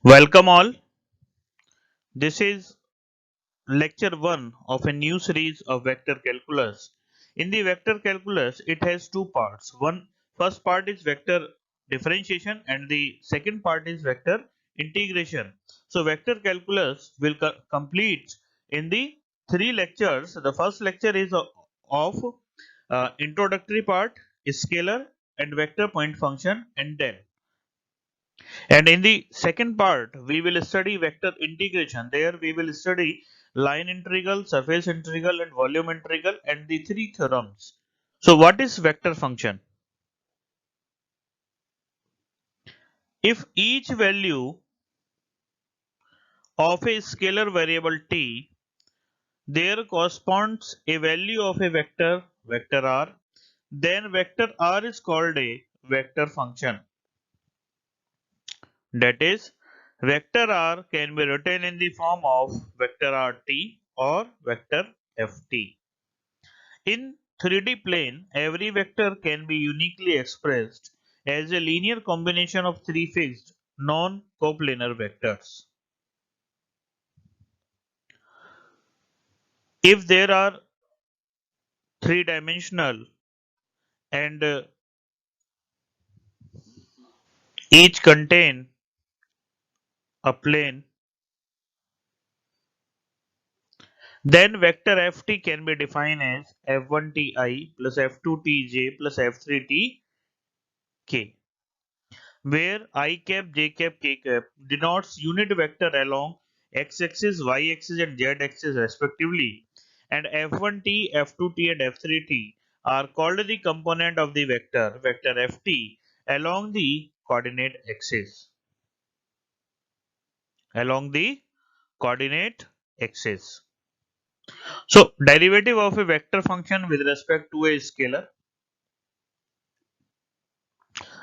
Welcome all. This is lecture 1 of a new series of vector calculus. In the vector calculus, it has two parts. First part is vector differentiation and the second part is vector integration. So vector calculus will complete in the three lectures. The first lecture is of introductory part, scalar and vector point function and del. And in the second part, we will study vector integration. There we will study line integral, surface integral and volume integral and the three theorems. So what is vector function? If each value of a scalar variable t, there corresponds a value of a vector r, then vector r is called a vector function. That is, vector r can be written in the form of vector rt or vector ft. In 3D plane, every vector can be uniquely expressed as a linear combination of three fixed non-coplanar vectors. If there are three-dimensional and each contain a plane, then vector ft can be defined as f1ti plus f2tj plus f3tk, where I cap, j cap, k cap denotes unit vector along x-axis, y-axis and z-axis respectively, and f1t, f2t and f3t are called the component of the vector ft along the coordinate axis. Along the coordinate axis. So derivative of a vector function with respect to a scalar.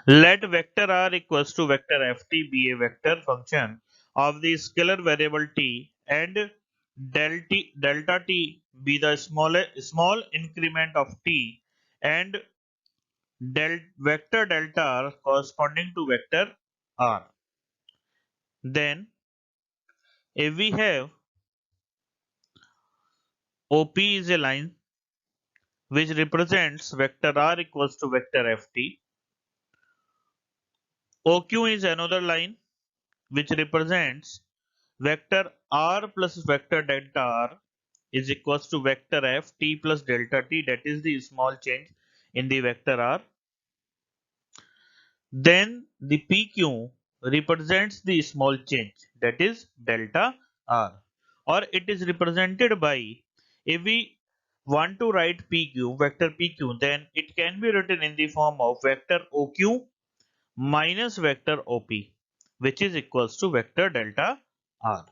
Let vector r equals to vector ft be a vector function of the scalar variable t and delta t be the small increment of t and vector delta r corresponding to vector r. Then if we have OP is a line which represents vector r equals to vector ft. OQ is another line which represents vector r plus vector delta r is equals to vector f t plus delta t, that is the small change in the vector r. Then the pq represents the small change, that is delta r, or it is represented by, if we want to write pq, vector pq, then it can be written in the form of vector oq minus vector op, which is equals to vector delta r.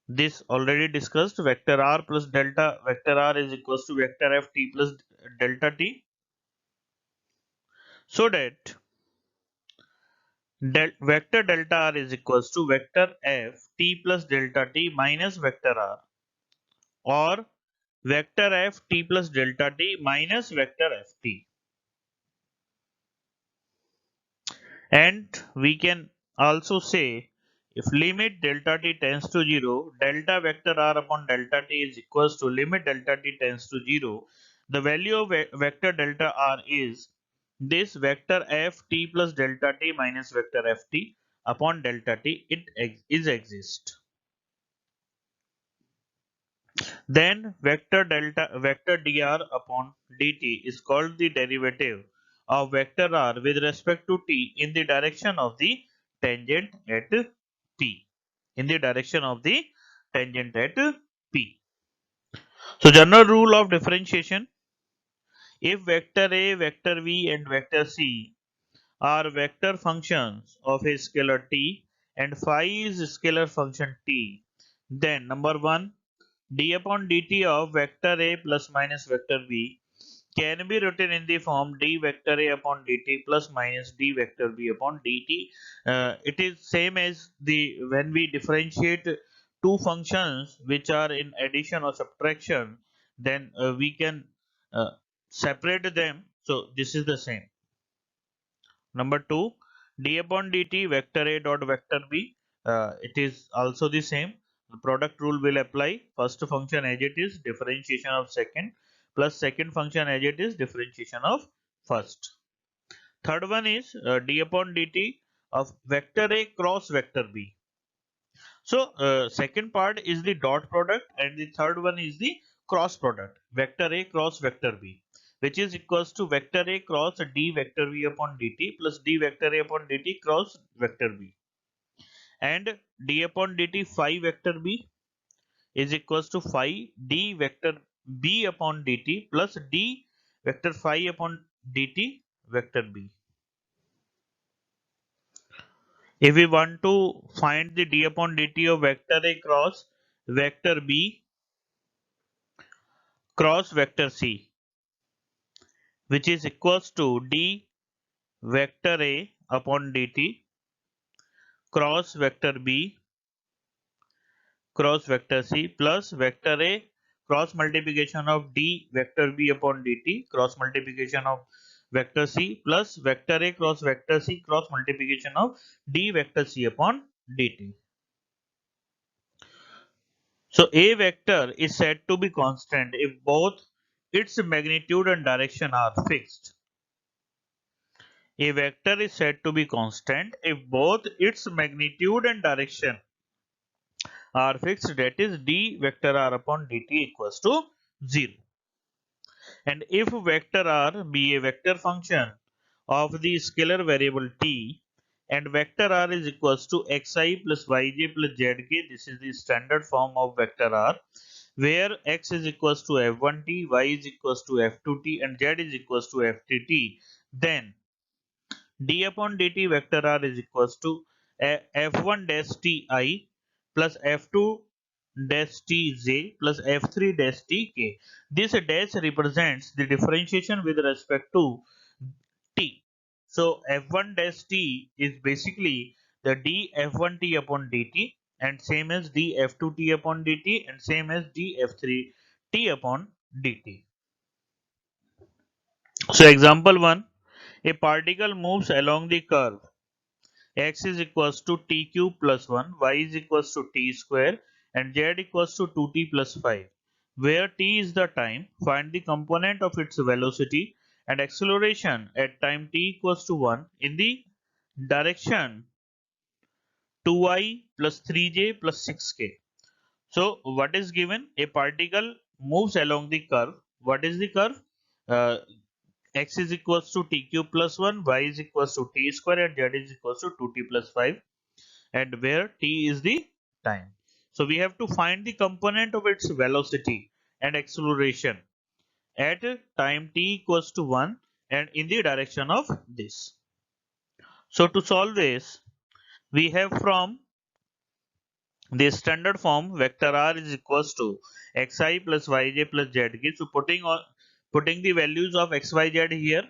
This already discussed, vector r plus delta vector r is equals to vector f t plus delta t, so that vector delta r is equals to vector f t plus delta t minus vector r, or vector f t plus delta t minus vector f t. And we can also say, if limit delta t tends to 0, delta vector r upon delta t is equals to limit delta t tends to 0, the value of vector delta r is this vector f t plus delta t minus vector f t upon delta t, it is exist. Then vector dr upon dt is called the derivative of vector r with respect to t in the direction of the tangent at p. In the direction of the tangent at p. So general rule of differentiation: if vector a, vector v and vector c are vector functions of a scalar t and phi is scalar function t, then number 1, d upon dt of vector a plus minus vector v can be written in the form d vector a upon dt plus minus d vector v upon dt. It is same as the when we differentiate two functions which are in addition or subtraction, then we can uh, separate them. So this is the same. Number 2, d upon dt vector a dot vector b, it is also the same. The product rule will apply. First function as it is, differentiation of second, plus second function as it is, differentiation of first. Third one is d upon dt of vector a cross vector b. So second part is the dot product and the third one is the cross product, vector a cross vector b, which is equals to vector a cross d vector v upon dt plus d vector a upon dt cross vector b, and d upon dt phi vector b is equals to phi d vector b upon dt plus d vector phi upon dt vector b. If we want to find the d upon dt of vector a cross vector b cross vector c, which is equals to d vector a upon dt cross vector b cross vector c plus vector a cross multiplication of d vector b upon dt cross multiplication of vector c plus vector a cross vector c cross multiplication of d vector c upon dt. So a vector is said to be constant if both its magnitude and direction are fixed. A vector is said to be constant if both its magnitude and direction are fixed, that is d vector r upon dt equals to 0. And if vector r be a vector function of the scalar variable t and vector r is equals to xi plus yj plus zk, this is the standard form of vector r, where x is equals to f1t, y is equals to f2t and z is equals to ft, then d upon dt vector r is equals to f1 dash ti plus f2 dash tj plus f3 dash tk. This dash represents the differentiation with respect to t. So f1 dash t is basically the d f1t upon dt and same as d f2t upon dt and same as d f3t upon dt. So example 1, a particle moves along the curve x is equals to t cube plus 1, y is equals to t square and z equals to 2t plus 5. Where t is the time, find the component of its velocity and acceleration at time t equals to 1 in the direction 2i plus 3j plus 6k. So what is given? A particle moves along the curve. What is the curve? Uh, x is equals to t cube plus 1, y is equals to t square and z is equals to 2t plus 5, and where t is the time. So we have to find the component of its velocity and acceleration at time t equals to 1 and in the direction of this. So to solve this, we have from the standard form vector r is equals to xi plus yj plus zk. So putting the values of xyz here,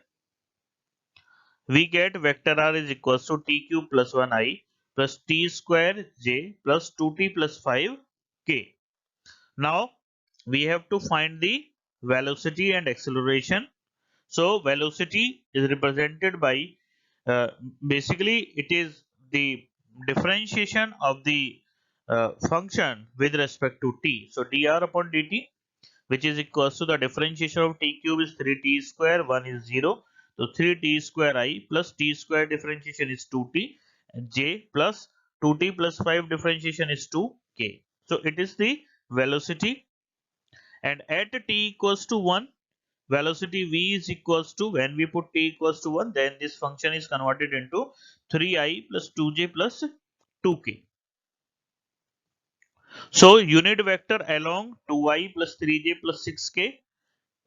we get vector r is equals to t cube plus 1 I plus t square j plus 2t plus 5 k. Now we have to find the velocity and acceleration. So velocity is represented by uh, basically it is the differentiation of the function with respect to t. So dr upon dt, which is equals to the differentiation of t cube is 3t square, 1 is 0. So 3t square I plus t square differentiation is 2t and j plus 2t plus 5 differentiation is 2k. So it is the velocity, and at t equals to 1, velocity v is equals to, when we put t equals to 1, then this function is converted into 3i plus 2j plus 2k. So unit vector along 2i plus 3j plus 6k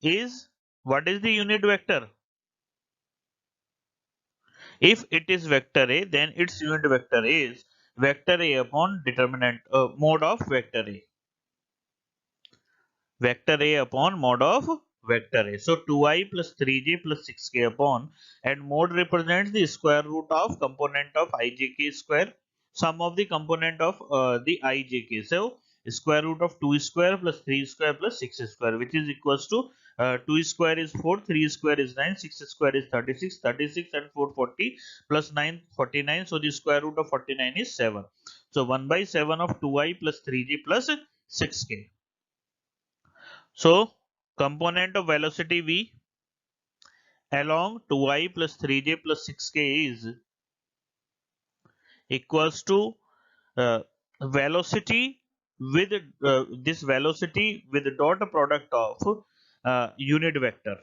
is, what is the unit vector? If it is vector a, then its unit vector is vector a upon determinant mode of vector a. Vector a upon mode of vector a. So 2i plus 3j plus 6k upon, and mode represents the square root of component of ijk square, sum of the component of the ijk. So square root of 2 square plus 3 square plus 6 square, which is equals to 2 square is 4, 3 square is 9, 6 square is 36, 36 and 440 plus 9 49. So the square root of 49 is 7. So 1 by 7 of 2i plus 3j plus 6k. So component of velocity v along 2i plus 3j plus 6k is equals to velocity with this velocity with the dot product of unit vector.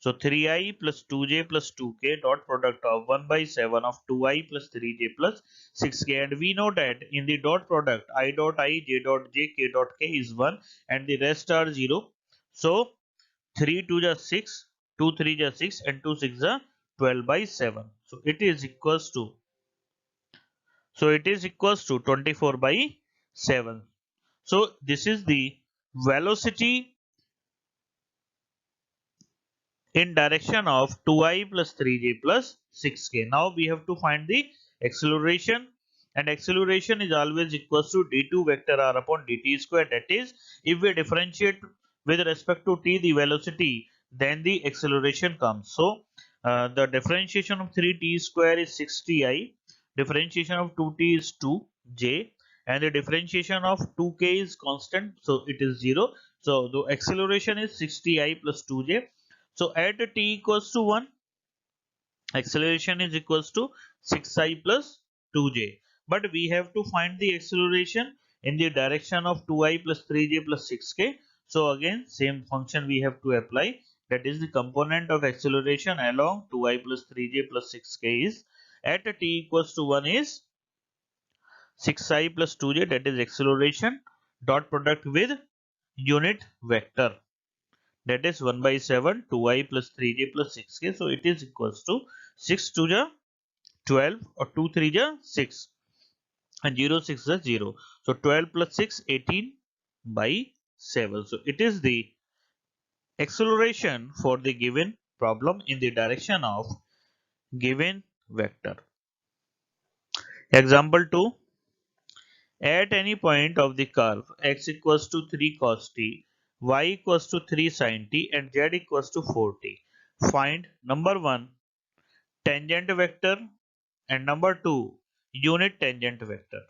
So 3i plus 2j plus 2k dot product of 1 by 7 of 2i plus 3j plus 6k, and we know that in the dot product I dot I, j dot j, k dot k is 1 and the rest are 0. So 3 2 is 6, 2 3 is 6 and 2 6 is 12 by 7. So it is equals to 24 by 7. So this is the velocity in direction of 2i plus 3j plus 6k. Now we have to find the acceleration, and acceleration is always equals to d2 vector r upon dt square. That is, if we differentiate with respect to t the velocity, then the acceleration comes. So the differentiation of 3t square is 6ti, differentiation of 2t is 2j, and the differentiation of 2k is constant, so it is 0. So the acceleration is 60i plus 2j. So at t equals to 1, acceleration is equals to 6i plus 2j. But we have to find the acceleration in the direction of 2i plus 3j plus 6k. So again, same function we have to apply. That is, the component of acceleration along 2i plus 3j plus 6k is at t equals to 1 is 6i plus 2j, that is acceleration, dot product with unit vector, that is 1 by 7 2i plus 3j plus 6k. So it is equals to 6 to the 12 or 2 3 the 6 and 0 6 the 0. So 12 plus 6 18 by 7. So it is the acceleration for the given problem in the direction of given vector. Example 2. At any point of the curve x equals to 3 cos t, y equals to 3 sin t and z equals to 4t, find number 1 tangent vector and number 2 unit tangent vector.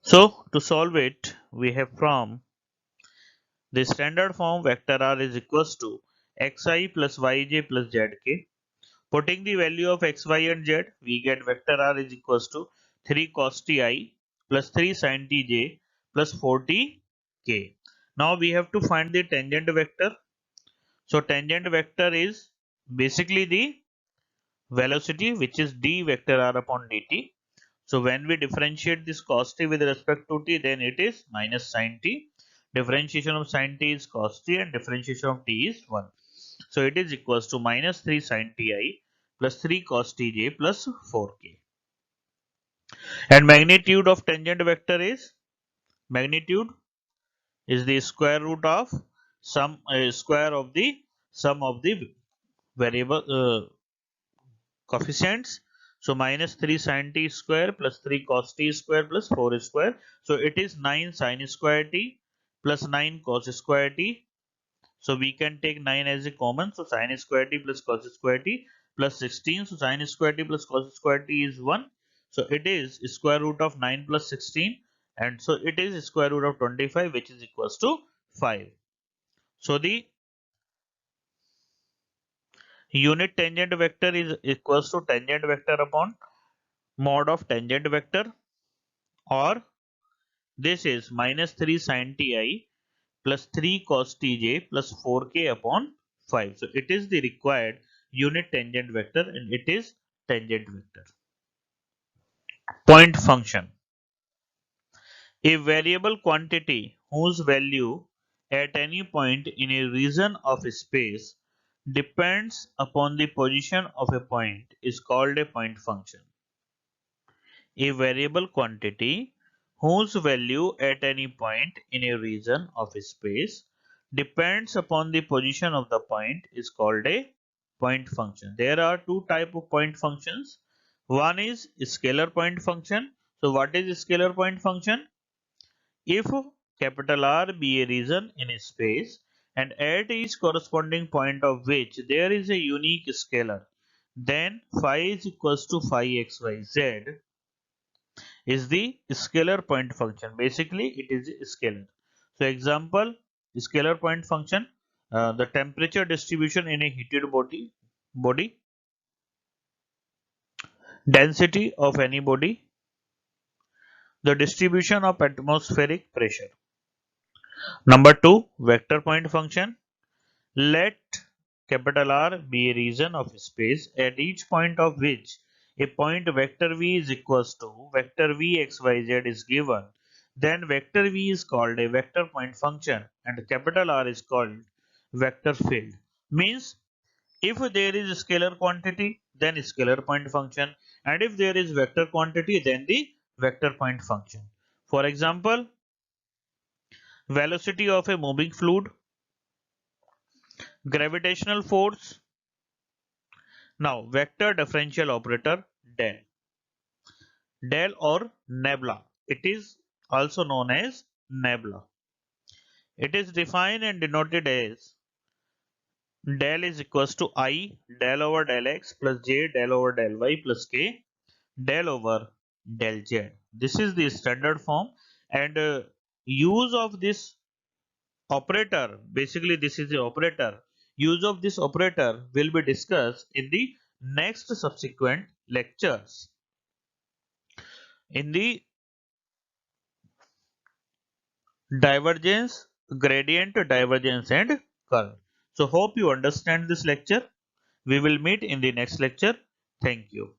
So to solve it, we have from the standard form vector r is equals to xi plus yj plus zk. Putting the value of x, y and z, we get vector r is equals to 3 cos ti plus 3 sin tj plus 4t k. Now we have to find the tangent vector. So tangent vector is basically the velocity, which is d vector r upon dt. So when we differentiate this cos t with respect to t, then it is minus sin t. Differentiation of sin t is cos t and differentiation of t is 1. So it is equals to minus 3 sin ti plus 3 cos tj plus 4k. And magnitude of tangent vector is, magnitude is the square root of square of the sum of the variable coefficients. So minus 3 sin t square plus 3 cos t square plus 4 square. So it is 9 sin square t plus 9 cos square t. So we can take 9 as a common. So sin square t plus cos square t plus 16. So sin square t plus cos square t is 1. So it is square root of 9 plus 16. And so it is square root of 25, which is equals to 5. So the unit tangent vector is equals to tangent vector upon mod of tangent vector, or this is minus 3 sin ti plus 3 cos tj plus 4k upon 5. So it is the required unit tangent vector and it is tangent vector. Point function. A variable quantity whose value at any point in a region of space depends upon the position of a point is called a point function. A variable quantity whose value at any point in a region of space depends upon the position of the point is called a point function. There are two types of point functions. One is scalar point function. So what is scalar point function? If capital R be a region in a space, and at each corresponding point of which there is a unique scalar, then phi is equals to phi xyz is the scalar point function. Basically, it is a scalar. So, example, scalar point function, the temperature distribution in a heated body, density of any body, the distribution of atmospheric pressure. Number 2, vector point function. Let capital R be a region of space at each point of which a point vector v is equals to vector v xyz is given. Then vector v is called a vector point function and capital R is called vector field. Means if there is a scalar quantity, then scalar point function, and if there is vector quantity, then the vector point function. For example, velocity of a moving fluid, gravitational force. Now, vector differential operator del. Del or nebula. It is also known as nebula. It is defined and denoted as del is equals to I del over del x plus j del over del y plus k del over del z. This is the standard form, and use of this operator, basically this is the operator. Use of this operator will be discussed in the next subsequent lectures. In the divergence, gradient, divergence and curl. So hope you understand this lecture. We will meet in the next lecture. Thank you.